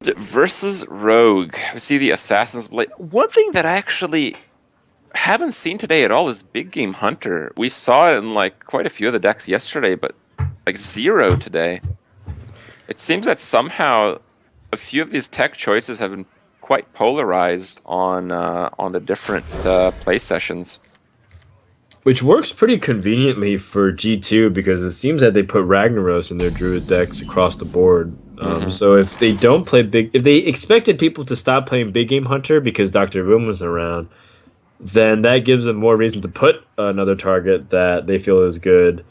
Versus Rogue. We see the Assassin's Blade. One thing that I actually haven't seen today at all is Big Game Hunter. We saw it in like quite a few of the decks yesterday, but like zero today. It seems that somehow a few of these tech choices have been quite polarized on the different play sessions. Which works pretty conveniently for G2 because it seems that they put Ragnaros in their Druid decks across the board. So if they don't play if they expected people to stop playing Big Game Hunter because Dr. Boom was around, then that gives them more reason to put another target that they feel is good,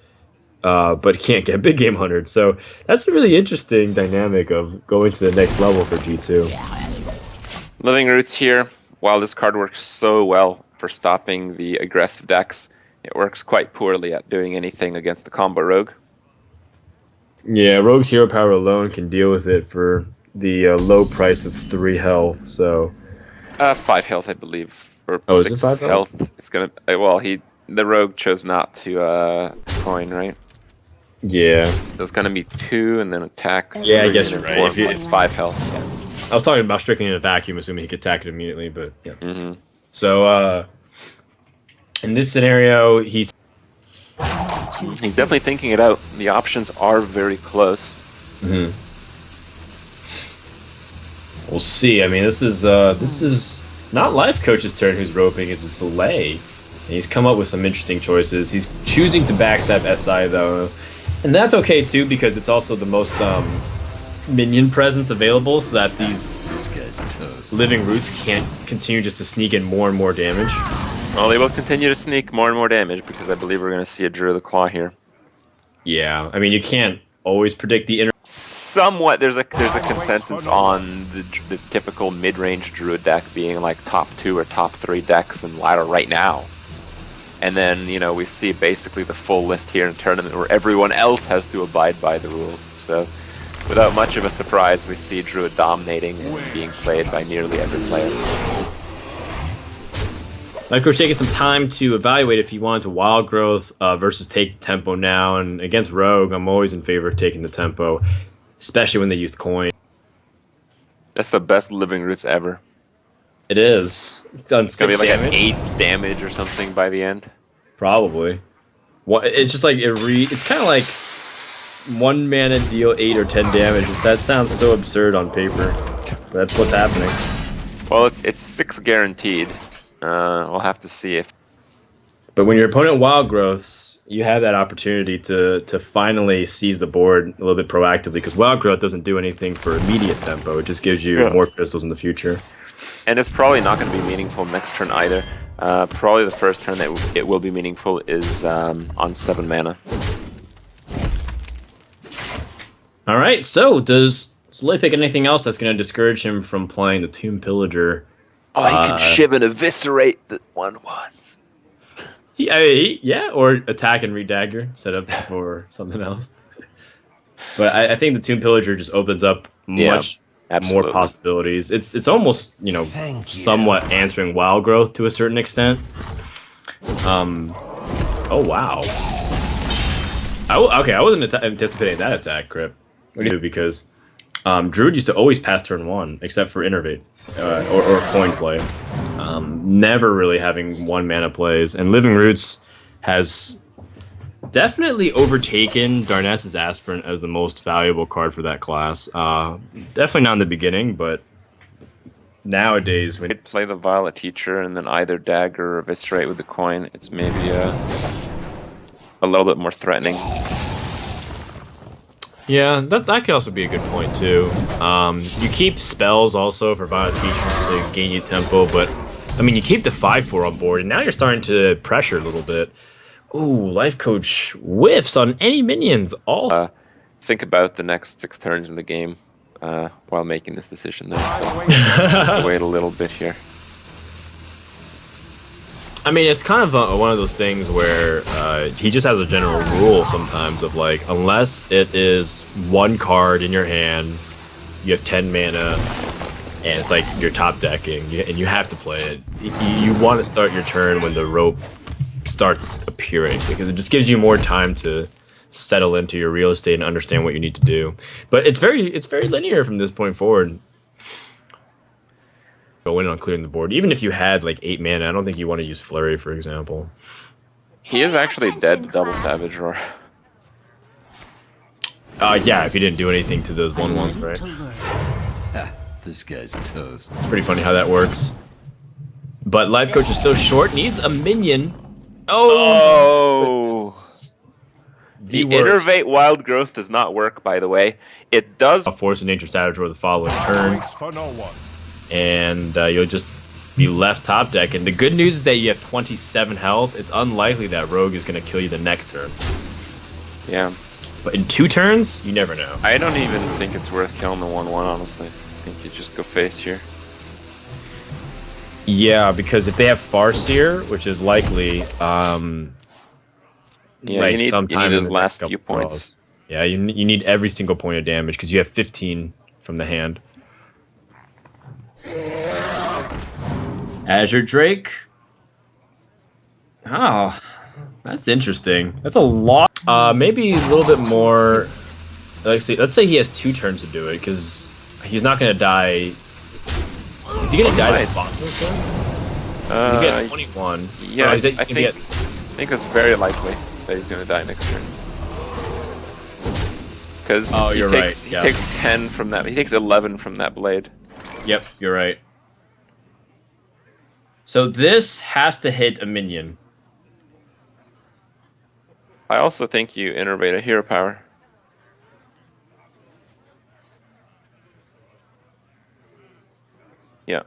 but can't get Big Game Hunter. So that's a really interesting dynamic of going to the next level for G2. Living Roots here, while this card works so well for stopping the aggressive decks, it works quite poorly at doing anything against the combo Rogue. Yeah, Rogue's hero power alone can deal with it for the low price of 3 health. So 5 health, I believe, or Oh, is 6 it 5 health. It's gonna. Well, the Rogue chose not to coin, right? yeah, There's gonna be 2 and then attack. Yeah, I 3, guess and you're then right. 4. It's 5 health. I was talking about strictly in a vacuum, assuming he could attack it immediately. But yeah. Mm-hmm. So in this scenario, he's definitely thinking it out. The options are very close. We'll see. I mean, this is not Lifecoach's turn who's roping. It's Zalae. And he's come up with some interesting choices. He's choosing to backstab SI though, and that's okay too because it's also the most minion presence available, so that these living roots can't continue just to sneak in more and more damage. Well, they will continue to sneak more and more damage because I believe we're going to see a Druid of the Claw here. Yeah, I mean you can't always predict the inner. Somewhat, there's a consensus on the typical mid-range Druid deck being like top 2 or top 3 decks in ladder right now. And then, we see basically the full list here in a tournament where everyone else has to abide by the rules. So, without much of a surprise, we see Druid dominating and being played by nearly every player. Lifecoach taking some time to evaluate if he wanted to Wild Growth versus take the tempo now. And against Rogue, I'm always in favor of taking the tempo, especially when they used coin. That's the best Living Roots ever. It is. It's done It's gonna 6 be like damage. an 8 damage or something by the end. Probably. It's just like it's kind of like 1 mana deal 8 or 10 damage. That sounds so absurd on paper, but that's what's happening. Well, it's 6 guaranteed. We'll have to see if. But when your opponent Wild Growths, you have that opportunity to finally seize the board a little bit proactively, because Wild Growth doesn't do anything for immediate tempo. It just gives you more crystals in the future. And it's probably not going to be meaningful next turn either. Probably the first turn that it will be meaningful is on 7 mana. All right, so does Zalae pick anything else that's going to discourage him from playing the Tomb Pillager? Oh, he can shiv and eviscerate the 1/1s. Yeah, or attack and redagger, set up for something else. But I think the Tomb Pillager just opens up much more possibilities. It's almost somewhat answering Wild Growth to a certain extent. Oh wow. I wasn't anticipating that attack, Crip. Because Druid used to always pass turn 1, except for Innervate or coin play. Never really having 1 mana plays, and Living Roots has definitely overtaken Darnassus Aspirant as the most valuable card for that class. Definitely not in the beginning, but nowadays when you play the Violet Teacher and then either dagger or eviscerate with the coin, it's maybe a little bit more threatening. Yeah, that could also be a good point too. You keep spells also for Violet Teacher to gain you tempo, but I mean you keep the 5/4 on board, and now you're starting to pressure a little bit. Ooh, Lifecoach whiffs on any minions. All think about the next 6 turns in the game while making this decision, though. So wait a little bit here. I mean, it's kind of one of those things where he just has a general rule sometimes of like, unless it is 1 card in your hand, you have 10 mana, and it's like you're top decking, and you have to play it. You want to start your turn when the rope starts appearing, because it just gives you more time to settle into your real estate and understand what you need to do. But it's very linear from this point forward. go in on clearing the board. Even if you had like 8 mana, I don't think you want to use Flurry, for example. He is actually dead to double Savage Roar. Yeah, if he didn't do anything to those 1/1s, right? This guy's toast. It's pretty funny how that works. But Lifecoach is still short. Needs a minion. Oh! The worst. Innervate Wild Growth does not work, by the way. It does. Force of Nature Savage Roar the following turn. And you'll just be left top deck. And the good news is that you have 27 health. It's unlikely that Rogue is going to kill you the next turn. Yeah. But in 2 turns, you never know. I don't even think it's worth killing the 1/1, honestly. I think you just go face here. Yeah, because if they have Farseer, which is likely, Yeah, like you need sometime his in the last next few couple points. draws. Yeah, you need every single point of damage because you have 15 from the hand. Azure Drake. Oh, that's interesting. That's a lot. Maybe a little bit more. Let's say he has 2 turns to do it because he's not going to die. Is he going to die to the bottom of the turn? He's got 21. Yeah, Oh, I think it's very likely that he's going to die next turn. Because he takes 10 from that. He takes 11 from that blade. Yep, you're right. So this has to hit a minion. I also think you innervate a hero power. Yeah.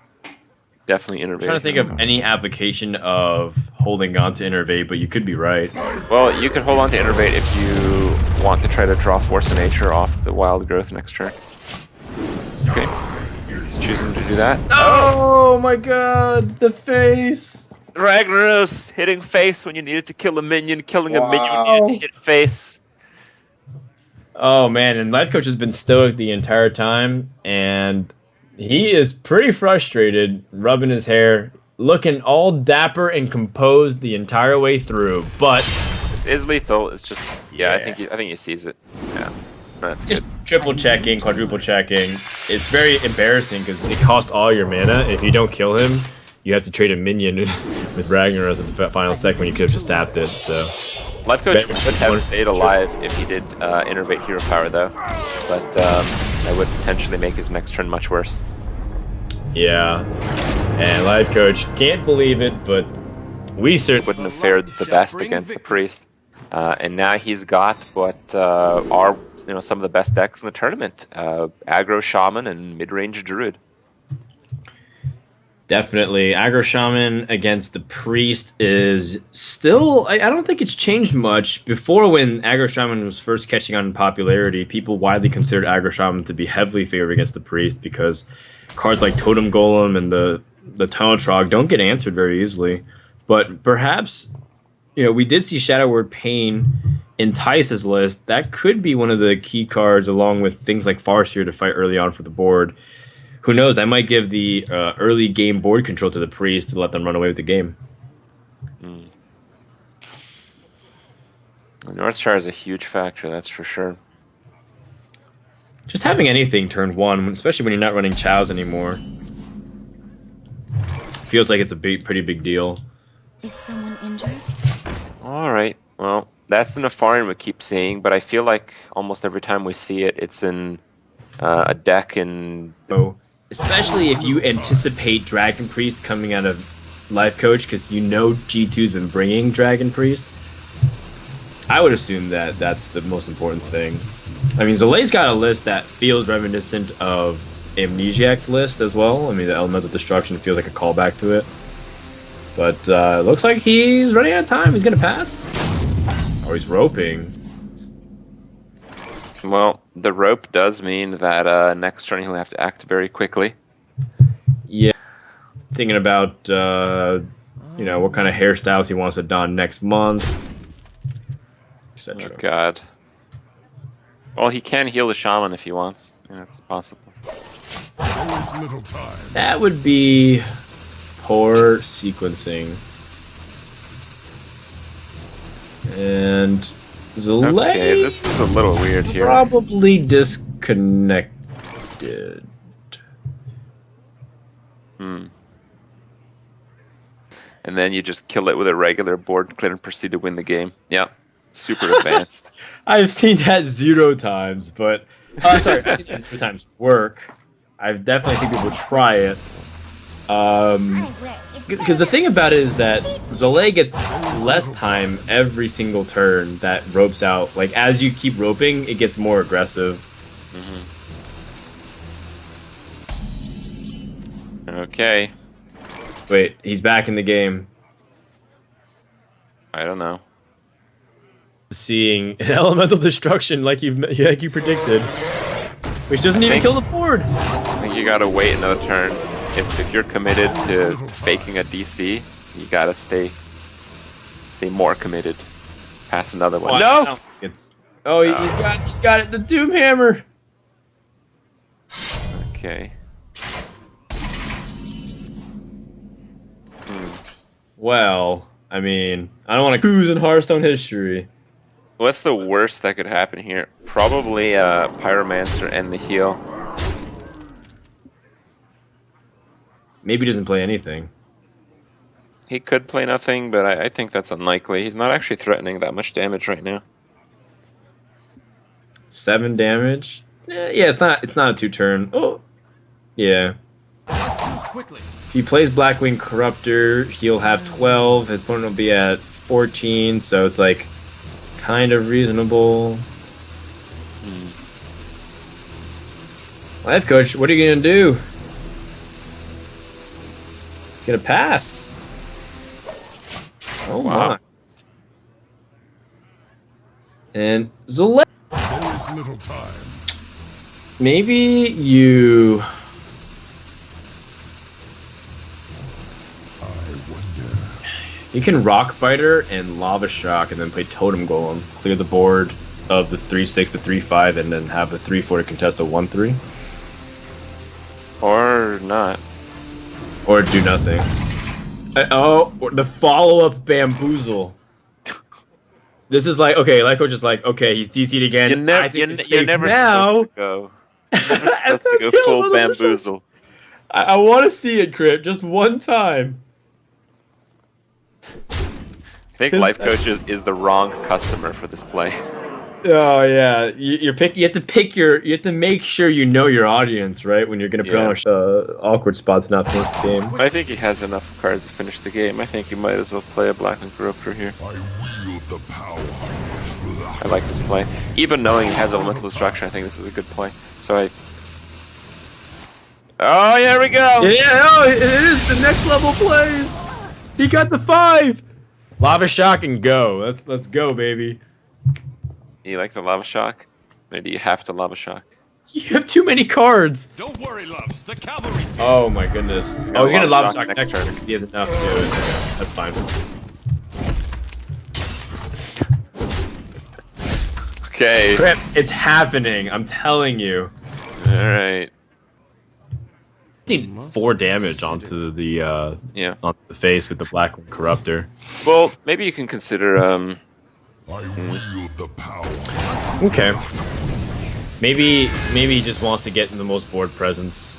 Definitely innervate. I'm trying to think of any application of holding on to innervate, but you could be right. Well, you can hold on to innervate if you want to try to draw Force of Nature off the Wild Growth next turn. Okay. He's choosing to do that. Oh my god, the face! Ragnaros hitting face when you needed to kill a minion, killing a minion when you needed to hit face. Oh man, and Lifecoach has been stoic the entire time, and he is pretty frustrated, rubbing his hair, looking all dapper and composed the entire way through. But this is lethal. It's just I think he sees it. Yeah, that's just good. triple checking, quadruple checking. It's very embarrassing because it costs all your mana. If you don't kill him, you have to trade a minion with Ragnaros at the final second when you could have just sapped it. So Lifecoach would have stayed alive if he did innervate hero power though, but that would potentially make his next turn much worse. Yeah, and Lifecoach can't believe it, but we certainly wouldn't have fared the best against the priest, and now he's got what are some of the best decks in the tournament: aggro shaman and mid-range druid. Definitely. Aggro Shaman against the Priest is still... I don't think it's changed much. Before, when Aggro Shaman was first catching on in popularity, people widely considered Aggro Shaman to be heavily favored against the Priest because cards like Totem Golem and the Tunnel don't get answered very easily. But perhaps, we did see Shadow Word Pain entice his list. That could be one of the key cards along with things like Farseer to fight early on for the board. Who knows? I might give the early game board control to the Priest to let them run away with the game. Northshire is a huge factor, that's for sure. Just having anything turn 1, especially when you're not running Chows anymore, feels like it's a pretty big deal. Is someone injured? All right. Well, that's the Nefarian we keep seeing, but I feel like almost every time we see it, it's in a deck in... So, especially if you anticipate Dragon Priest coming out of Lifecoach, because G2's been bringing Dragon Priest. I would assume that that's the most important thing. I mean, Zalae's got a list that feels reminiscent of Amnesiac's list as well. I mean, the Elemental Destruction feels like a callback to it. But looks like he's running out of time. He's going to pass. Or he's roping. Well, the rope does mean that next turn he'll have to act very quickly. Yeah. Thinking about, what kind of hairstyles he wants to don next month, etc. Oh, God. Well, he can heal the shaman if he wants. Yeah, it's possible. That would be poor sequencing. And Zalae... Okay, this is a little weird here. Probably disconnected. And then you just kill it with a regular board clear and proceed to win the game. Yeah, super advanced. I've seen that 0 times, but sorry, I've seen that 0 times work. I've definitely seen people try it. Because the thing about it is that Zalae gets less time every single turn that ropes out. Like, as you keep roping, it gets more aggressive. Okay. Wait, he's back in the game. I don't know. Seeing an elemental destruction like you predicted. Which doesn't even kill the board. I think you gotta wait another turn. If you're committed to faking a DC, you gotta stay more committed. Pass another one. No! He's got it. The Doom Hammer. Okay. Well, I mean, I don't want to cruise in Hearthstone history. What's the worst that could happen here? Probably Pyromancer and the heal. Maybe he doesn't play anything. He could play nothing, but I think that's unlikely. He's not actually threatening that much damage right now. 7 damage. Yeah, it's not a 2-turn. Oh, yeah. Quickly. If he plays Blackwing Corruptor, he'll have 12. His opponent will be at 14, so it's like kind of reasonable. Lifecoach, what are you gonna do? He's gonna pass. Oh Wow. my! And Zalae. There is little time. Maybe you. You can Rock Biter and Lava Shock and then play Totem Golem. Clear the board of the 3/6 to 3/5 and then have a 3/4 to contest a 1/3. Or not. Or do nothing. Or the follow-up Bamboozle. This is like, okay, Lifecoach is like, okay, he's DC'd again. You're never now. supposed to go. You're never supposed to go full Bamboozle. I want to see it, Crip, just one time. I think Lifecoach is the wrong customer for this play. Oh yeah, you have to pick you have to make sure you know your audience, right? When you're gonna put on awkward spots and not finish the game. I think he has enough cards to finish the game. I think you might as well play a Blackwing Corruptor here. I wield the power. I like this play. Even knowing he has Elemental Destruction, I think this is a good play. So oh, here we go! Yeah, it is the next level plays. He got the 5. Lava Shock and go. Let's go, baby. You like the Lava Shock? Maybe you have to Lava Shock. You have too many cards. Don't worry, loves. The cavalry's here. Oh my goodness. Oh, he's gonna Lava Shock next turn because he has enough to do it. That's fine. Okay. Crap, it's happening. I'm telling you. Alright. 4 damage onto the onto the face with the Blackwing Corruptor. Well, maybe you can consider I wield the power. Okay. Maybe he just wants to get in the most board presence.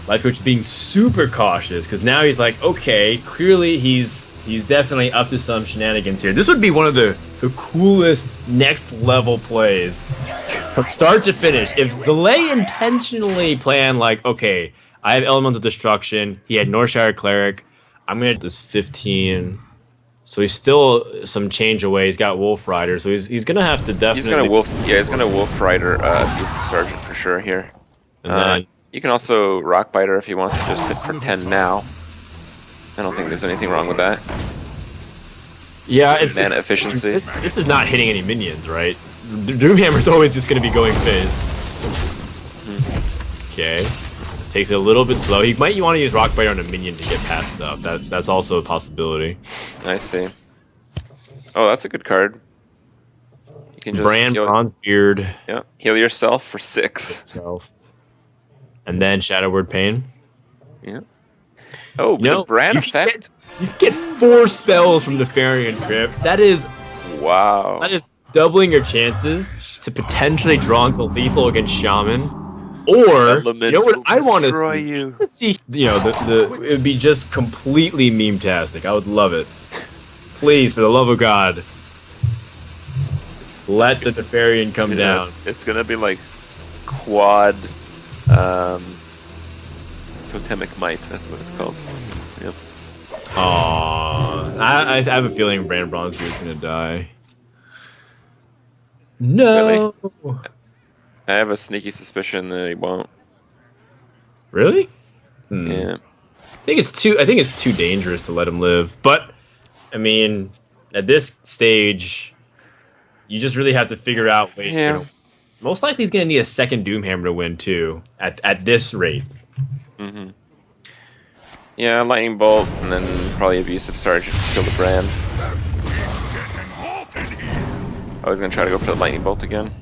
Lifecoach being super cautious because now he's like, okay, clearly he's definitely up to some shenanigans here. This would be one of the coolest next level plays from start to finish. If Zalae intentionally planned like, okay, I have Elemental Destruction, he had Northshire Cleric, I'm gonna do this 15. So he's still some change away. He's got Wolf Rider, so he's gonna have to definitely. He's gonna Wolf Rider Abusive Sergeant for sure here. And then you can also Rock Biter if he wants to just hit for 10 now. I don't think there's anything wrong with that. Yeah, it's mana efficiency. This is not hitting any minions, right? Doomhammer's always just gonna be going phase. Okay. Takes it a little bit slow. He might want to use Rock Biter on a minion to get past stuff. That's also a possibility. I see. Oh, that's a good card. You can just Bronzebeard. Yeah, heal yourself for 6. And then Shadow Word Pain. Yeah. Oh, because Brand effect. You get 4 spells from the Farian Crypt. That is doubbling your chances to potentially draw into lethal against Shaman. Or Elements you know what will I want to destroy see? you. Let's see. You know, it would be just completely meme-tastic. I would love it. Please, for the love of God, let the Nefarian come down. It's gonna be like quad totemic might. That's what it's called. Yep. Aww. I have a feeling Brand Bronze is gonna die. No. I have a sneaky suspicion that he won't. Really? Yeah. I think it's too dangerous to let him live. But I mean, at this stage, you just really have to figure out ways. Yeah. Most likely, he's gonna need a second Doomhammer to win too. At this rate. Mm-hmm. Yeah, lightning bolt, and then probably abusive sergeant to kill the brand. I was gonna try to go for the lightning bolt again.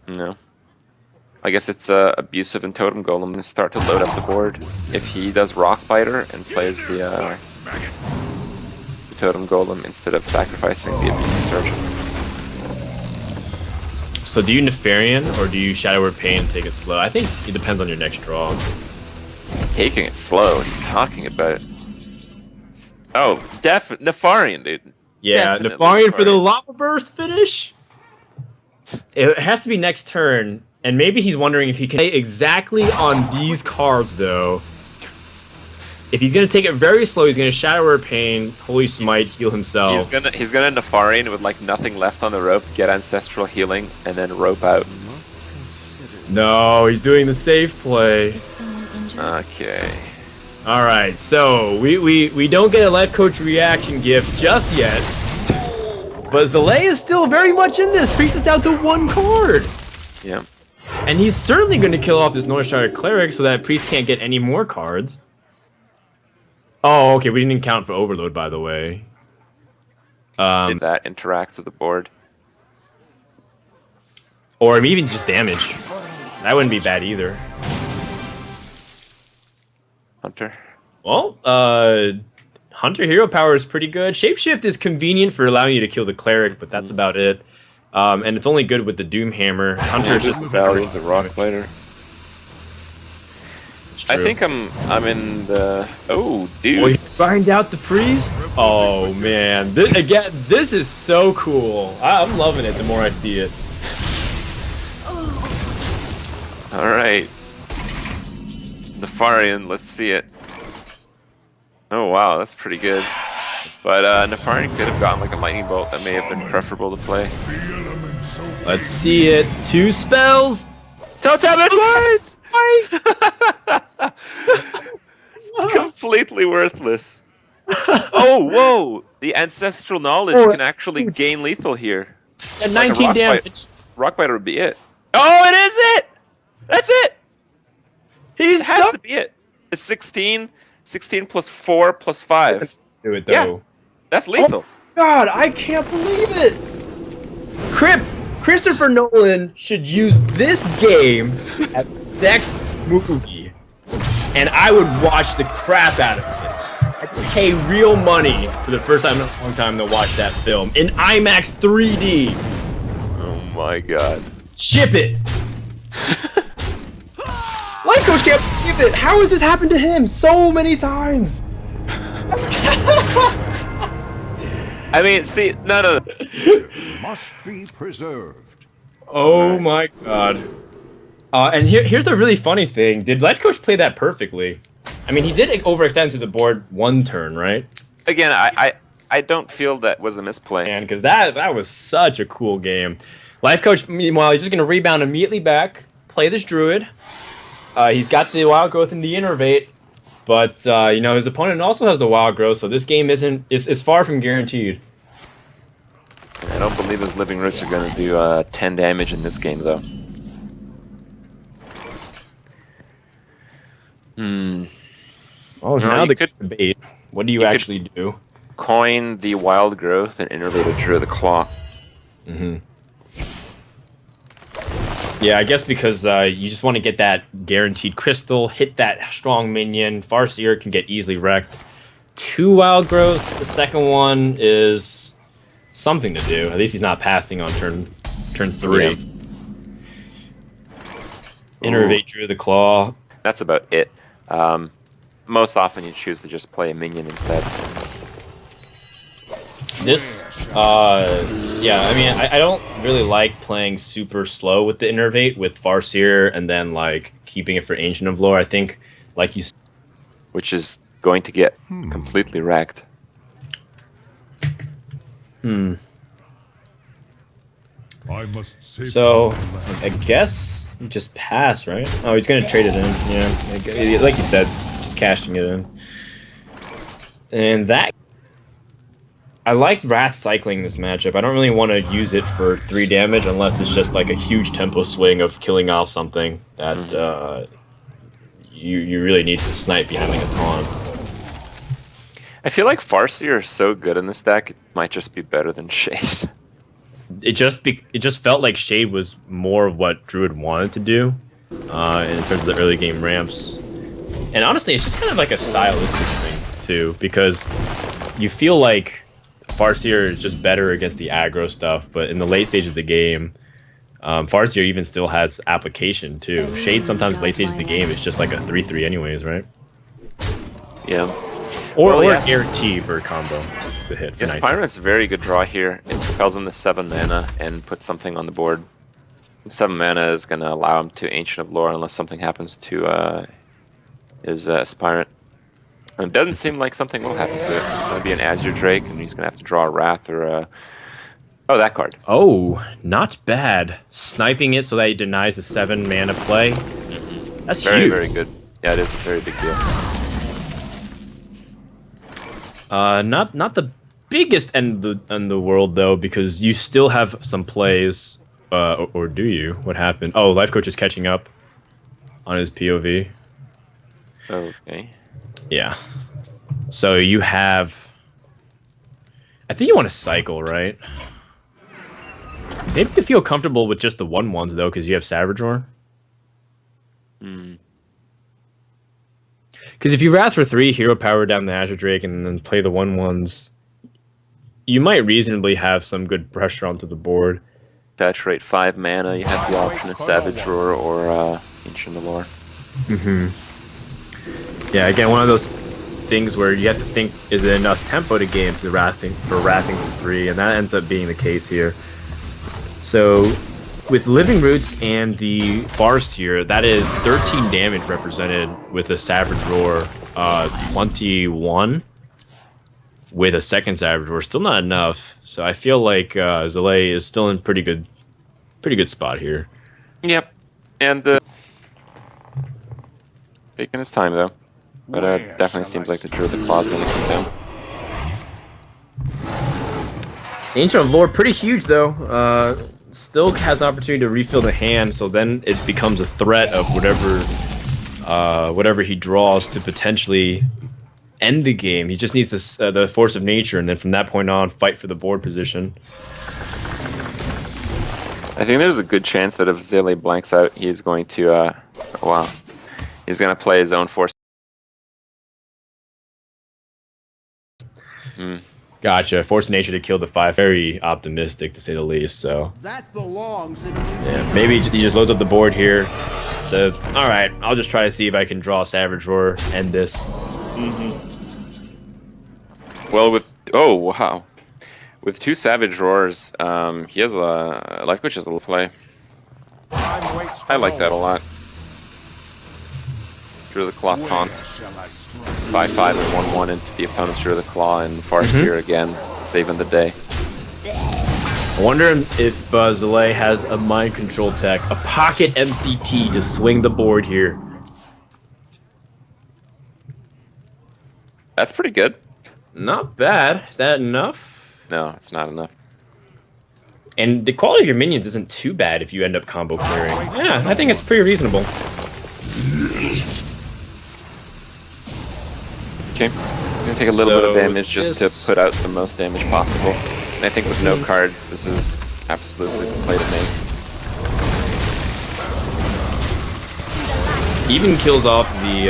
No. I guess it's abusive and totem golem and start to load up the board. If he does rock biter and plays the totem golem instead of sacrificing the abusive sergeant. So do you Nefarian or do you Shadow Word Pain and take it slow? I think it depends on your next draw. Taking it slow. What are you talking about? Oh, Nefarian, dude. Yeah, Definitely Nefarian for the lava burst finish. It has to be next turn, and maybe he's wondering if he can play exactly on these cards though. If he's gonna take it very slow, he's gonna Shadow Word Pain, Holy Smite, heal himself. He's gonna Nefarian with like nothing left on the rope, get ancestral healing, and then rope out. No, he's doing the safe play. Is someone injured? Okay. All right, so we don't get a Lifecoach reaction gift just yet, but Zalae is still very much in this. Priest is down to 1 card, Yeah. and he's certainly going to kill off this North Shire Cleric so that Priest can't get any more cards. Oh, okay, we didn't count for Overload, by the way. That interacts with the board. Or even just damage. That wouldn't be bad either. Hunter. Well, Hunter Hero Power is pretty good. Shapeshift is convenient for allowing you to kill the Cleric, but that's about it. And it's only good with the Doomhammer. Hunter's just Valley of the Rock Biter. I true. think I'm in the. Oh, dude. Oh, you find out the Priest? Oh, man. This is so cool. I'm loving it the more I see it. All right. Nefarian, let's see it. Oh wow, that's pretty good. But Nefarian could have gotten like a lightning bolt. That may have been preferable to play. Let's see it. 2 spells. Totemic Lights! Completely worthless. Oh, whoa! The ancestral knowledge can actually gain lethal here. At Like a 19 rock damage. Rockbiter would be it. Oh, it is it! That's it! He's It has to be it. It's 16. 16 plus 4 plus 5. do it though. Yeah. That's lethal. God, I can't believe it. Christopher Nolan should use this game as the next movie, and I would watch the crap out of it. I'd pay real money for the first time in a long time to watch that film in IMAX 3D. Oh my god. Ship it. Lifecoach can't believe it. How has this happened to him so many times? I mean, see, no. Must be preserved. Oh my god. And here's the really funny thing. Did Lifecoach play that perfectly? I mean, he did overextend to the board 1 turn, right? Again, I don't feel that was a misplay. And because that was such a cool game. Lifecoach, meanwhile, he's just going to rebound immediately back, play this Druid. He's got the Wild Growth and the Innervate, but you know, his opponent also has the Wild Growth, so this game is far from guaranteed. I don't believe his Living Roots are going to do 10 damage in this game, though. Oh, No, now you the could- debate. What do you actually do? Coin the Wild Growth and Innervate a Druid of the Claw. Yeah, I guess because you just want to get that guaranteed crystal, hit that strong minion. Farseer can get easily wrecked. 2 Wild Growths. The second one is something to do. At least he's not passing on turn 3. Yeah. Innervate Drew the Claw. That's about it. Most often you choose to just play a minion instead. This, yeah, I mean, I don't really like playing super slow with the Innervate with Farseer and then, like, keeping it for Ancient of Lore. I think, like you... Which is going to get completely wrecked. I must save So, my land. I guess you just pass, right? Oh, he's gonna trade it in, yeah. Like you said, just cashing it in. And that... I like Wrath cycling this matchup. I don't really want to use it for 3 damage unless it's just like a huge tempo swing of killing off something that you really need to snipe behind like a taunt. I feel like Farseer is so good in this deck, it might just be better than Shade. It just felt like Shade was more of what Druid wanted to do in terms of the early game ramps. And honestly, it's just kind of like a stylistic thing too, because you feel like Farseer is just better against the aggro stuff, but in the late stage of the game, Farseer even still has application too. Shade sometimes late stage of the game is just like a 3/3 anyways, right? Yeah. Or Well, a yes. guarantee for a combo to hit. For Yes, 19. Pyroman's a very good draw here. It propels him to 7 mana and puts something on the board. 7 mana is going to allow him to Ancient of Lore unless something happens to his Aspirant. And it doesn't seem like something will happen to it. It's going to be an Azure Drake, and he's going to have to draw a Wrath or a... Oh, that card. Oh, not bad. Sniping it so that he denies the 7 mana play. That's Very, huge. very good. Yeah, it is a very big deal. Not the biggest end in the world though, because you still have some plays. Or do you? What happened? Oh, Lifecoach is catching up on his POV. Okay. Yeah. So you have... I think you want to cycle, right? Maybe you feel comfortable with just the 1/1s, though, because you have Savage Roar. Because if you Wrath for 3, Hero Power down the Azure Drake, and then play the 1/1s, you might reasonably have some good pressure onto the board. Saturate 5 mana, you have the option of Savage Roar or Ancient of Lore. Yeah, again, one of those things where you have to think, is it enough tempo to game to wrathing for 3, and that ends up being the case here. So, with Living Roots and the Forest here, that is 13 damage represented with a Savage Roar, 21 with a second Savage Roar. Still not enough, so I feel like Zalae is still in pretty good spot here. Yep. And taking his time, though. But definitely seems like the Druid the Claw is going to come down. Ancient of Lore, pretty huge though. Still has an opportunity to refill the hand, so then it becomes a threat of whatever he draws to potentially end the game. He just needs this, the Force of Nature, and then from that point on, fight for the board position. I think there's a good chance that if Zalae blanks out, he's going to, he's going to play his own Force. Gotcha. Force of Nature to kill the 5. Very optimistic, to say the least. So That belongs in a yeah, maybe he just loads up the board here. Says, all right, I'll just try to see if I can draw Savage Roar, end this. Well, with 2 Savage Roars, he has a Lifecoach has a little play. I like that a lot. Drew the Claw taunt. 5/5 and 1/1 into the opponent's Drew the Claw, and Farseer again, saving the day. I wonder if Zalae has a mind control tech, a pocket MCT to swing the board here. That's pretty good. Not bad. Is that enough? No, it's not enough. And the quality of your minions isn't too bad if you end up combo clearing. Yeah, I think it's pretty reasonable. Okay, he's gonna take a little bit of damage just to put out the most damage possible. And I think with no cards, this is absolutely the play to make. Even kills off the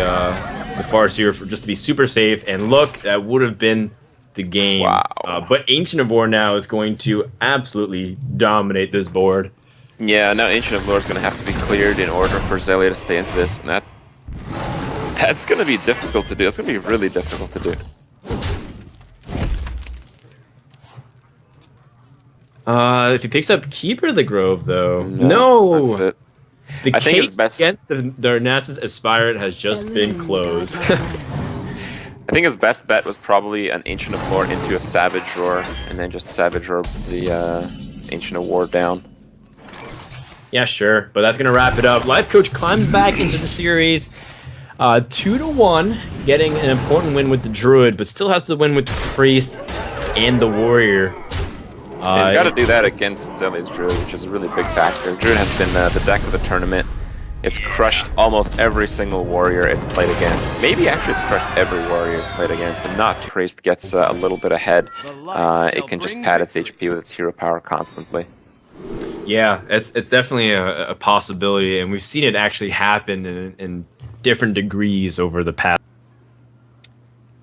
Farseer for just to be super safe. And look, that would have been the game. Wow. But Ancient of War now is going to absolutely dominate this board. Yeah, now Ancient of Lore is going to have to be cleared in order for Zalae to stay into this, and that's going to be difficult to do. That's going to be really difficult to do. If he picks up Keeper of the Grove, though, No, that's it. the I think his case best- against the Darnassus Aspirant has just been closed. I think his best bet was probably an Ancient of Lore into a Savage Roar, and then just Savage Roar the Ancient of War down. Yeah, sure, but that's gonna wrap it up. Lifecoach climbs back into the series, 2-1, getting an important win with the Druid, but still has to win with the Priest and the Warrior. He's got to do that against Zalae's Druid, which is a really big factor. Druid has been the deck of the tournament. It's crushed almost every single warrior it's played against. Maybe actually it's crushed every warrior it's played against, and not Priest gets a little bit ahead. It can just pad its HP with its hero power constantly. Yeah, it's definitely a possibility, and we've seen it actually happen in different degrees over the past.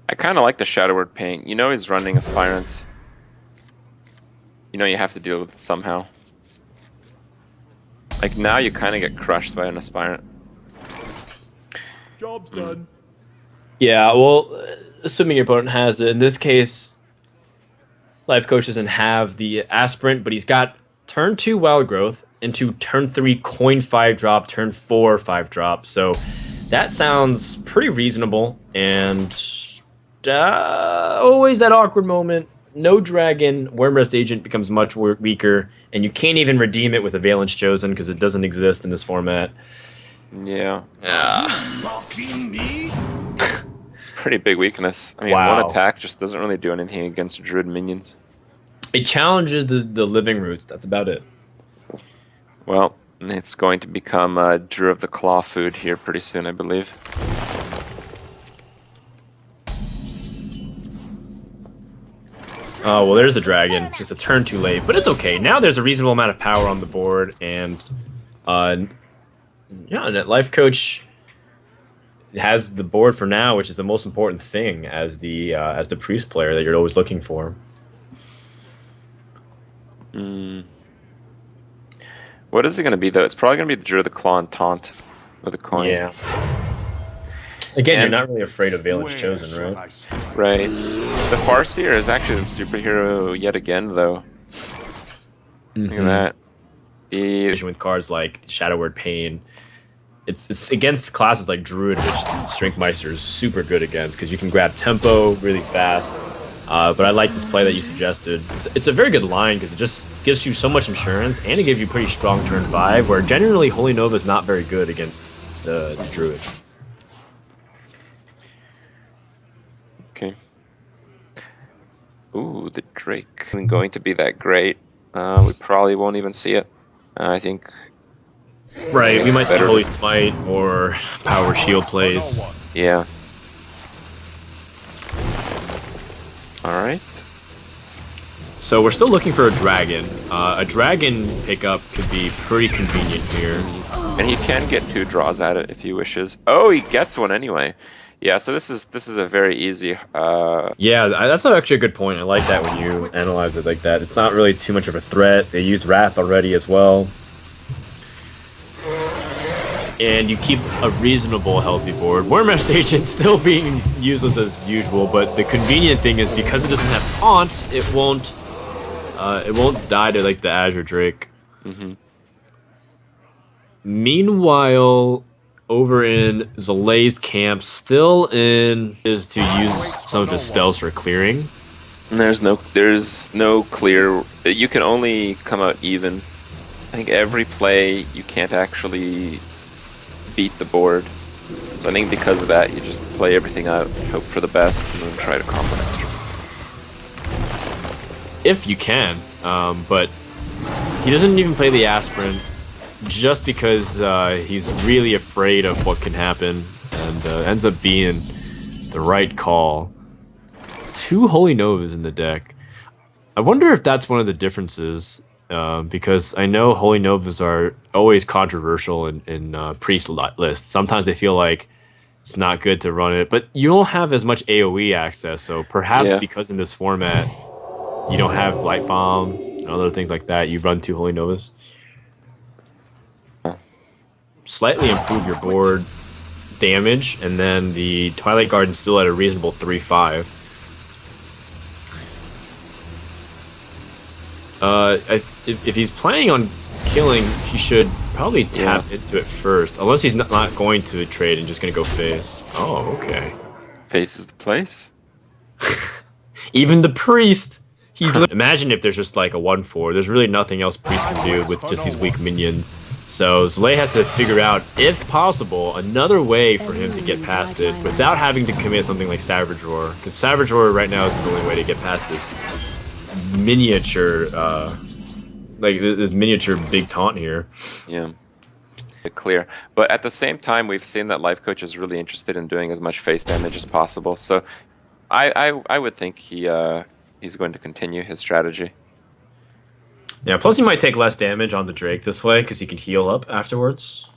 I kind of like the Shadow Word Paint. You know he's running Aspirants. You know you have to deal with it somehow. Like now you kind of get crushed by an Aspirant. Job's done. Yeah, well, assuming your opponent has it. In this case, Lifecoach doesn't have the Aspirant, but he's got turn 2 Wild Growth into turn 3 Coin 5-drop, turn 4 5-drop. So that sounds pretty reasonable. And always that awkward moment. No dragon, Wormrest Agent becomes much weaker, and you can't even redeem it with a Valence Chosen because it doesn't exist in this format. Yeah. Mocking me? It's a pretty big weakness. I mean, Wow. one attack just doesn't really do anything against Druid minions. It challenges the living roots. That's about it. Well, it's going to become Drew of the Claw food here pretty soon, I believe. Oh, well, there's the dragon. It's just a turn too late, but it's okay. Now there's a reasonable amount of power on the board, and yeah, that Lifecoach has the board for now, which is the most important thing as the Priest player that you're always looking for. What is it going to be, though? It's probably going to be the Drew of the Claw and Taunt with a coin. Yeah. Again, you're And- not really afraid of Valence Where Chosen, shall right? I strike? Right. The Farseer is actually the superhero yet again, though. Look at that. The With cards like Shadow Word Pain, it's against classes like Druid, which Strengthmeister is super good against because you can grab tempo really fast. But I like this play that you suggested. It's a very good line because it just gives you so much insurance, and it gives you pretty strong turn 5, where generally Holy Nova is not very good against the Druid. Okay. Ooh, the Drake isn't going to be that great. We probably won't even see it. I think. Right, we It's might see better. Holy Smite or Power Shield plays. Yeah. All right. So we're still looking for a dragon. A dragon pickup could be pretty convenient here. And he can get 2 draws at it if he wishes. Oh, he gets one anyway. Yeah, so this is a very easy. Yeah, that's actually a good point. I like that when you analyze it like that. It's not really too much of a threat. They used Wrath already as well. And you keep a reasonable healthy board. Wormrest Agent still being useless as usual, but the convenient thing is because it doesn't have Taunt, it won't die to like the Azure Drake. Meanwhile, over in Zalae's camp, still in is to use some of his spells for clearing. And there's no clear. You can only come out even. I think every play you can't actually beat the board. So I think because of that, you just play everything out, hope for the best, and then try to combo extra. If you can, but he doesn't even play the Aspirant just because he's really afraid of what can happen, and ends up being the right call. 2 Holy Novas in the deck. I wonder if that's one of the differences, because I know Holy Novas are always controversial in Priest lists. Sometimes they feel like it's not good to run it, but you don't have as much AoE access, so perhaps because in this format you don't have Light Bomb and other things like that, you run 2 Holy Novas. slightly improve your board damage, and then the Twilight Garden's still at a reasonable 3-5. If he's planning on killing, he should probably tap into it first, unless he's not going to trade and just going to go face. Oh, okay. Face is the place. Even the priest. Imagine if there's just like a 1/4. There's really nothing else priest can do with just these weak minions. So Zalae has to figure out, if possible, another way for him to get past it without having to commit something like Savage Roar. Because Savage Roar right now is his only way to get past this miniature, this miniature big taunt here. Yeah. Clear. But at the same time, we've seen that Lifecoach is really interested in doing as much face damage as possible. So I would think he's going to continue his strategy. Yeah, plus he might take less damage on the Drake this way because he can heal up afterwards.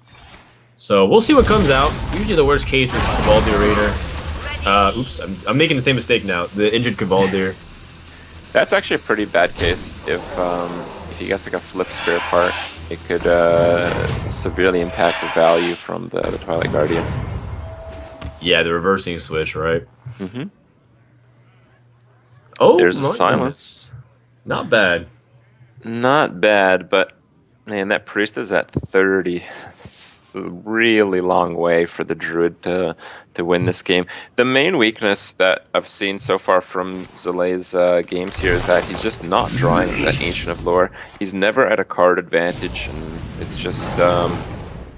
So we'll see what comes out. Usually the worst case is Cavaldir Raider. Oops, I'm making the same mistake now. The injured Cavaldir. That's actually a pretty bad case. If he gets like a flip spare part, it could severely impact the value from the Twilight Guardian. Yeah, the reversing switch, right? Mm-hmm. Oh, there's a silence. Not bad. Not bad, but man, that priest is at 30. It's a really long way for the druid to win this game. The main weakness that I've seen so far from Zalae's games here is that he's just not drawing that Ancient of Lore. He's never at a card advantage, and it's just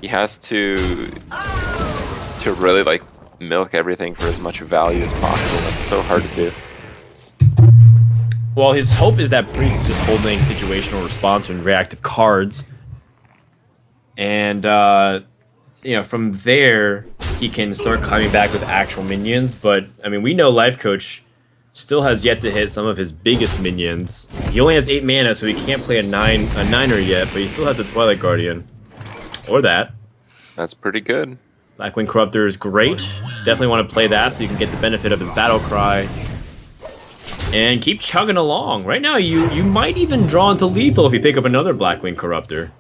he has to really like milk everything for as much value as possible. That's so hard to do. Well, his hope is that Priest is just holding situational response and reactive cards. And, from there, he can start climbing back with actual minions. But, I mean, we know Lifecoach still has yet to hit some of his biggest minions. He only has 8 mana, so he can't play a 9er yet, but he still has the Twilight Guardian. Or that. That's pretty good. Blackwing Corruptor is great. Definitely want to play that so you can get the benefit of his Battle Cry. And keep chugging along. Right now, you might even draw into lethal if you pick up another Blackwing Corruptor.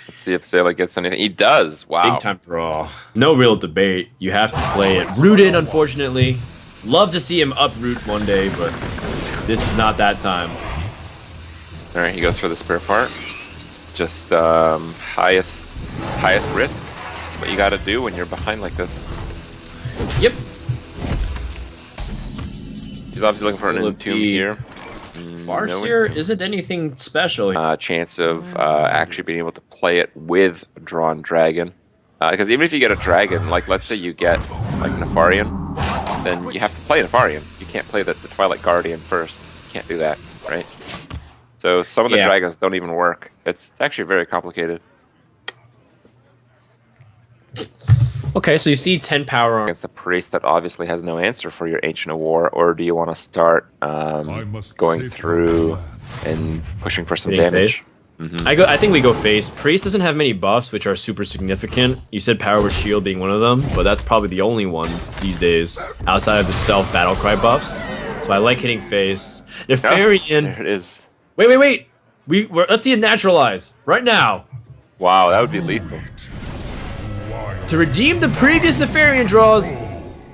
Let's see if Zalae gets anything. He does. Wow. Big time draw. No real debate. You have to play it. Rooted, unfortunately. Love to see him uproot one day, but this is not that time. All right, he goes for the spare part. Just highest risk. That's what you got to do when you're behind like this. Yep. He's obviously looking for an Entomb here. Farseer isn't anything special. Chance of actually being able to play it with a drawn dragon. Because even if you get a dragon, like let's say you get like Nefarian, then you have to play Nefarian. You can't play the Twilight Guardian first. You can't do that, right? So some of the dragons don't even work. It's actually very complicated. Okay, so you see 10 power against the priest that obviously has no answer for your Ancient of War, or do you want to start going through and pushing for some damage? Mm-hmm. I think we go face. Priest doesn't have many buffs, which are super significant. You said Power with Shield being one of them, but that's probably the only one these days outside of the self Battle Cry buffs. So I like hitting face. Nefarian. There it is. Wait. Let's see it naturalize right now. Wow, that would be lethal. To redeem the previous Nefarian draws.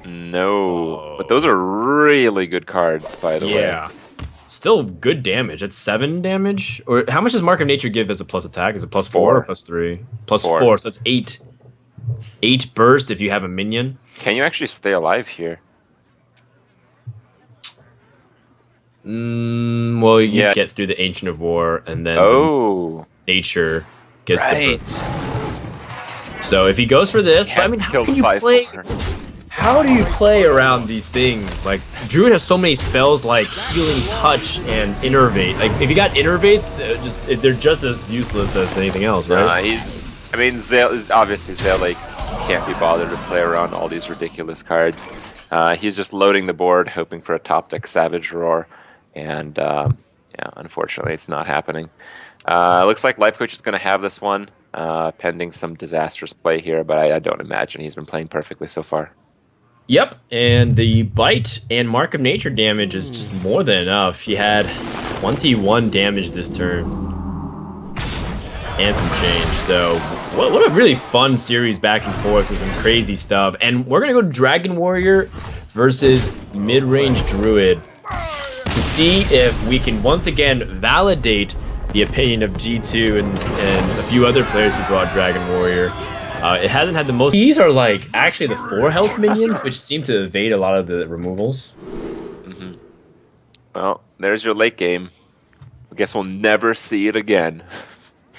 No, but those are really good cards, by the way. Yeah. Still good damage. That's 7 damage. Or how much does Mark of Nature give as a plus attack? Is it plus 4 or plus 3? Plus 4, so that's 8. 8 burst if you have a minion. Can you actually stay alive here? Well, you get through the Ancient of War, and then Nature gets the burst. So if he goes for this, I mean, how do you play? How do you play around these things? Like, Druid has so many spells like Healing Touch and Innervate. Like, if you got Innervates, they're just as useless as anything else, right? Zalae can't be bothered to play around all these ridiculous cards. He's just loading the board, hoping for a top deck Savage Roar, and unfortunately, it's not happening. Looks like Lifecoach is going to have this one. Pending some disastrous play here, but I don't imagine he's been playing perfectly so far. Yep, and the Bite and Mark of Nature damage is just more than enough. He had 21 damage this turn. and some change. So what a really fun series back and forth with some crazy stuff. And we're gonna go Dragon Warrior versus mid-range Druid to see if we can once again validate the opinion of G2 and a few other players who brought Dragon Warrior. It hasn't had the most. These are like actually the 4 health minions, which seem to evade a lot of the removals. Mm-hmm. Well, there's your late game. I guess we'll never see it again.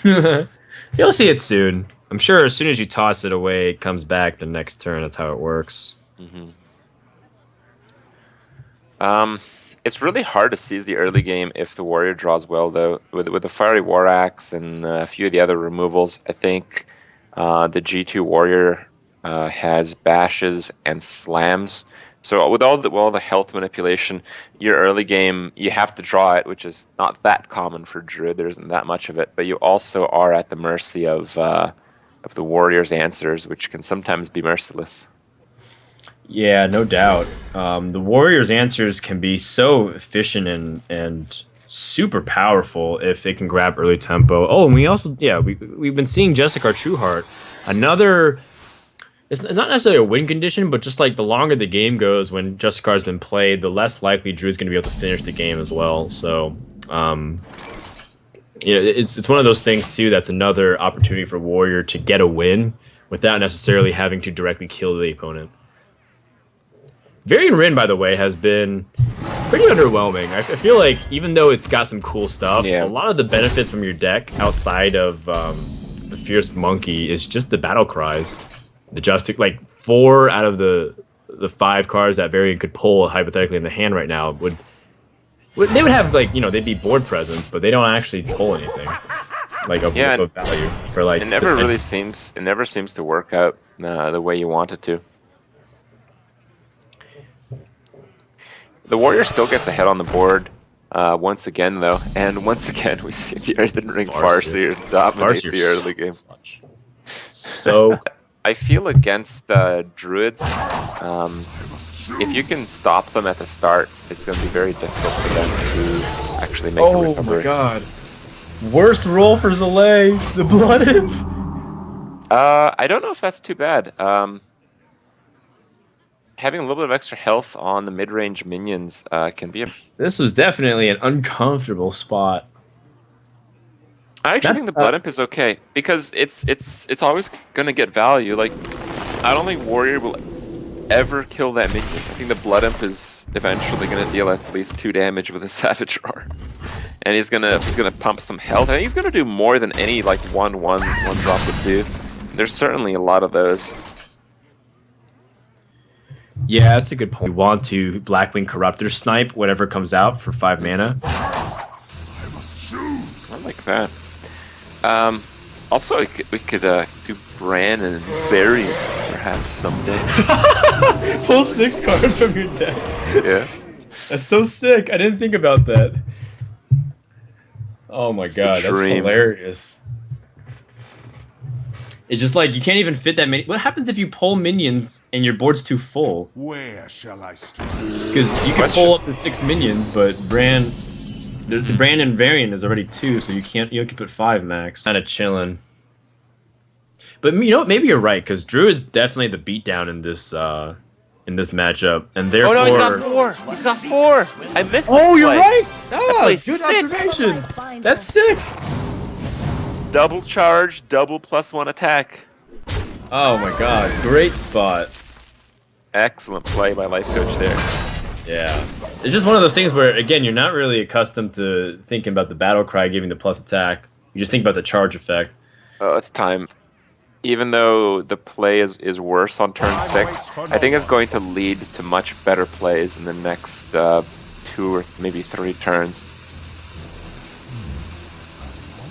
You'll see it soon. I'm sure as soon as you toss it away, it comes back the next turn. That's how it works. Mm-hmm. It's really hard to seize the early game if the warrior draws well, though. With the Fiery War Axe and a few of the other removals, I think the G2 warrior has bashes and slams. So with all the health manipulation, your early game, you have to draw it, which is not that common for Druid. There isn't that much of it, but you also are at the mercy of the warrior's answers, which can sometimes be merciless. Yeah, no doubt. The Warriors' answers can be so efficient and super powerful if they can grab early tempo. Oh, and we also, we've been seeing Jessica Trueheart. Another, it's not necessarily a win condition, but just like the longer the game goes, when Jessica's been played, the less likely Drew's going to be able to finish the game as well. So, it's one of those things too. That's another opportunity for Warrior to get a win without necessarily having to directly kill the opponent. Varian Rin, by the way, has been pretty underwhelming. I feel like even though it's got some cool stuff, a lot of the benefits from your deck outside of the Fierce Monkey is just the battle cries. Like 4 out of the 5 cards that Varian could pull hypothetically in the hand right now would have like they'd be board presence, but they don't actually pull anything like of value for like. It never seems to work out the way you want it to. The warrior still gets ahead on the board once again, though, and once again we see the Earthen Ring Farseer dominate the early game. So I feel against druids, if you can stop them at the start, it's going to be very difficult for them to actually make a recovery. Oh my god! Worst roll for Zalae, the Blood Imp. I don't know if that's too bad. Having a little bit of extra health on the mid-range minions can be a... This was definitely an uncomfortable spot. I actually think the Blood Imp is okay, because it's always going to get value. Like, I don't think Warrior will ever kill that minion. I think the Blood Imp is eventually going to deal at least 2 damage with a Savage Roar. And he's gonna pump some health. I think he's going to do more than any, like, one drop would do. There's certainly a lot of those. Yeah, that's a good point. We want to Blackwing Corruptor snipe whatever comes out for 5 mana. I like that. Also, we could do Bran and Varian perhaps someday. Pull 6 cards from your deck. Yeah. That's so sick. I didn't think about that. Oh my god, that's hilarious. It's just like you can't even fit that many. What happens if you pull minions and your board's too full? Where shall I start? Because you can pull up to 6 minions, but Bran, the Bran and Varian is already 2, so you can put 5 max. Kind of chilling. But maybe you're right, because Drew is definitely the beatdown in this matchup, and therefore. Oh no, he's got 4. He's got 4. I missed. Oh, you're play. right. Ah, good sick. observation. That's sick. Double charge, double +1 attack. Oh my god, great spot. Excellent play by Lifecoach there. Yeah. It's just one of those things where, again, you're not really accustomed to thinking about the battle cry giving the plus attack. You just think about the charge effect. Oh, it's time. Even though the play is worse on turn 6, I think it's going to lead to much better plays in the next 2 or maybe 3 turns.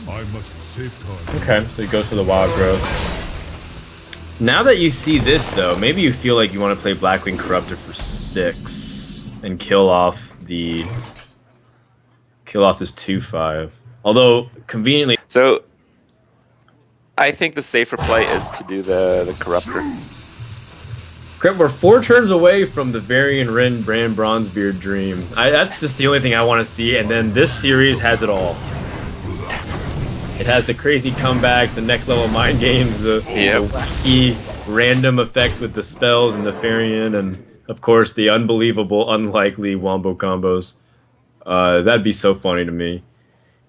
I must safeguard. Okay, so he goes for the wild growth. Now that you see this, though, maybe you feel like you want to play Blackwing Corruptor for 6 and kill off this 2/5. Although conveniently, So I think the safer play is to do the Corruptor. we're 4 turns away from the Varian Rin Bran Bronzebeard dream. That's just the only thing I want to see, and then this series has it all. It has the crazy comebacks, the next level mind games, the wacky random effects with the spells and the Farian, and of course the unbelievable, unlikely wombo combos. That'd be so funny to me.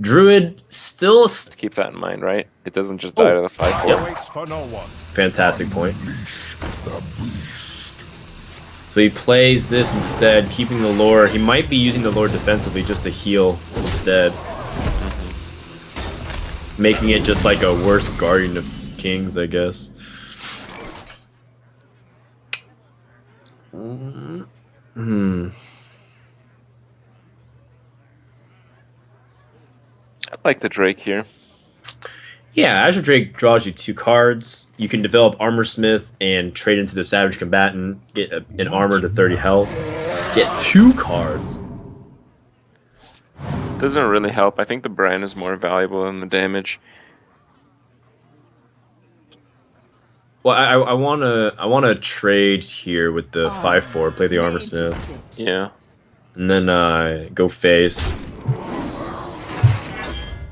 Druid still. Keep that in mind, right? It doesn't just die to the 5/4. Waits for no one. Fantastic point. So he plays this instead, keeping the lore. He might be using the lore defensively just to heal instead. Making it just like a worse Guardian of Kings, I guess. I like the Drake here. Yeah, Azure Drake draws you 2 cards. You can develop Armor Smith and trade into the Savage Combatant, get an armor to 30 health, get 2 cards. Doesn't really help. I think the brand is more valuable than the damage. Well, I wanna trade here with the 5/4, play the Armor Smith, Yeah. and then go face.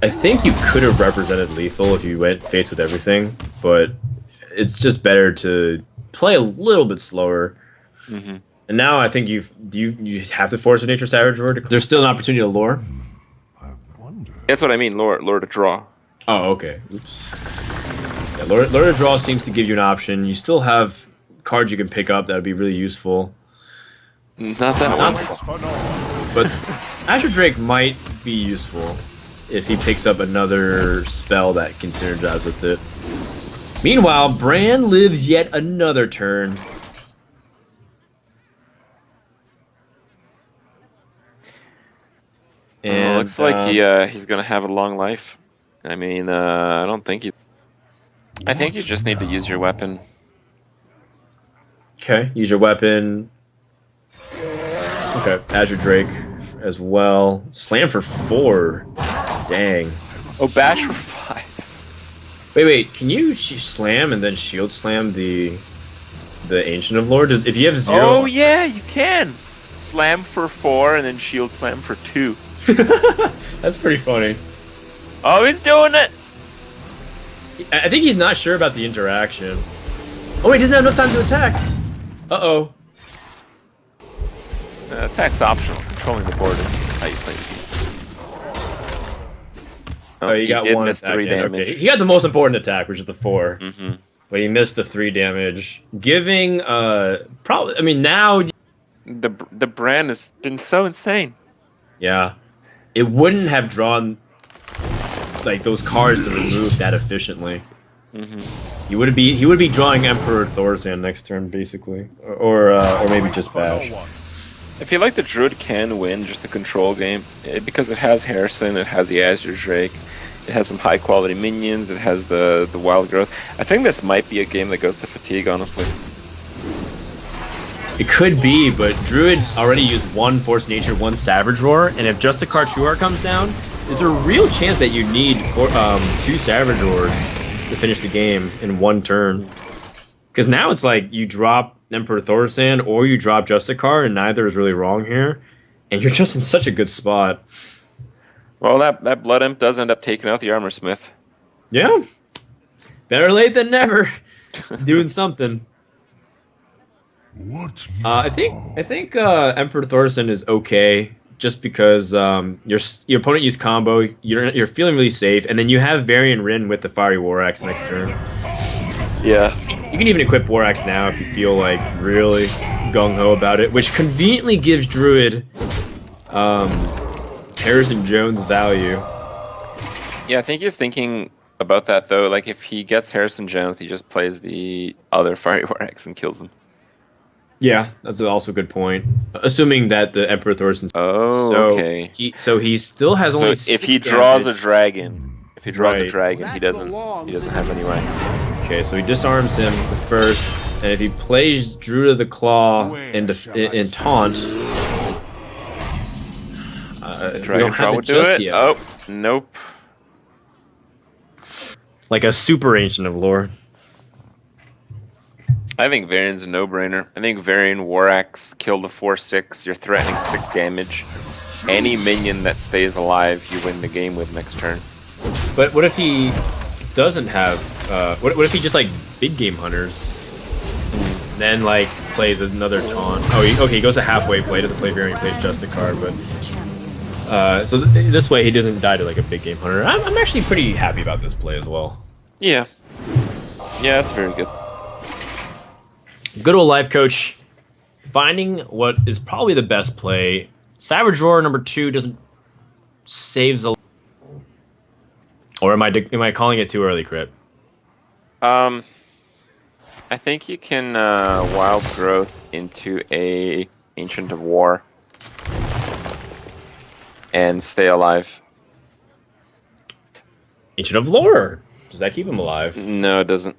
I think you could have represented lethal if you went face with everything, but it's just better to play a little bit slower. Mm-hmm. And now I think you have the Force of Nature Savage Word. There's still an opportunity to lure. I wonder. That's what I mean, lure to draw. Oh, okay. Oops. Yeah, lure to draw seems to give you an option. You still have cards you can pick up that would be really useful. Not that one. Waits for no one. But Azure Drake might be useful if he picks up another spell that can synergize with it. Meanwhile, Bran lives yet another turn. And Looks like he's gonna have a long life. I mean, I don't think he. I think you just need to use your weapon. Okay, use your weapon. Okay, Azure Drake as well. Slam for 4. Dang. Oh, bash for 5. Wait. Can you slam and then shield slam the Ancient of Lore? If you have 0. Oh yeah, you can. Slam for 4 and then shield slam for 2. That's pretty funny. Oh, he's doing it. I think he's not sure about the interaction. Oh, he doesn't have enough time to attack. Uh-oh. Attack's optional. Controlling the board is how you play the game. Oh, he got did 1 miss attack. 3 Yeah, damage. okay. He got the most important attack, which is the 4. Mm-hmm. But he missed the 3 damage. Giving, probably, I mean, now... The brand has been so insane. Yeah. It wouldn't have drawn, like, those cards to remove that efficiently. Mm-hmm. He would be drawing Emperor Thorsan next turn, basically. Or maybe just Bash. I feel like the Druid can win just the control game because it has Harrison, it has the Azure Drake, it has some high quality minions, it has the wild growth. I think this might be a game that goes to fatigue, honestly. It could be, but Druid already used 1 Force Nature, 1 Savage Roar, and if just a Karchuar comes down, there's a real chance that you need 2 Savage Roars to finish the game in 1 turn. Because now it's like you drop Emperor Thorsan or you drop Justicar, and neither is really wrong here. And you're just in such a good spot. Well, that Blood Imp does end up taking out the Armor Smith. Yeah. Better late than never. Doing something. What? I think Emperor Thorsan is okay, just because your opponent used combo, you're feeling really safe, and then you have Varian Rin with the Fiery War Axe next turn. Yeah. You can even equip War Axe now if you feel like really gung-ho about it, which conveniently gives Druid Harrison Jones value. Yeah, I think he's thinking about that, though. Like, if he gets Harrison Jones, he just plays the other Fiery War Axe and kills him. Yeah, that's also a good point. Assuming that the Emperor Thorsan's... Oh, so okay. He still has only So if 6 he draws damage. a dragon, he Right. doesn't have any way. Okay, so he disarms him first, and if he plays Druid of the Claw in taunt, we Dragon don't Claw have it would do just it. yet. Oh, nope. Like a super Ancient of Lore. I think Varian's a no-brainer. I think Varian War Axe killed a 4/6. You're threatening 6 damage. Any minion that stays alive, you win the game with next turn. But what if he doesn't have? What if he just like big game hunters, then like plays another taunt? Oh, he goes a halfway play, doesn't play variant, plays just a card, but so this way he doesn't die to like a big game hunter. I'm actually pretty happy about this play as well. Yeah. Yeah, that's very good. Good old life coach finding what is probably the best play. Savage Roar number 2 doesn't save Zalae. Or am I calling it too early, Crit? I think you can wild growth into a Ancient of War and stay alive. Ancient of Lore. Does that keep him alive? No, it doesn't.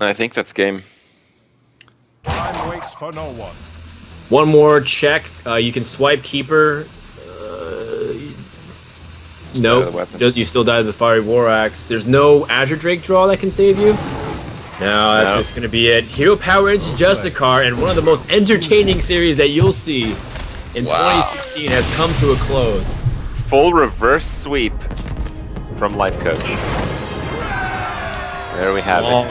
I think that's game. Time waits for no one. One more check. You can swipe Keeper. the No, weapon. you still die to the Fiery War Axe. There's no Azure Drake draw that can save you. No, that's No. just going to be it. Hero Power into Justicar, and one of the most entertaining series that you'll see in Wow. 2016 has come to a close. Full reverse sweep from Lifecoach. There we have it. Long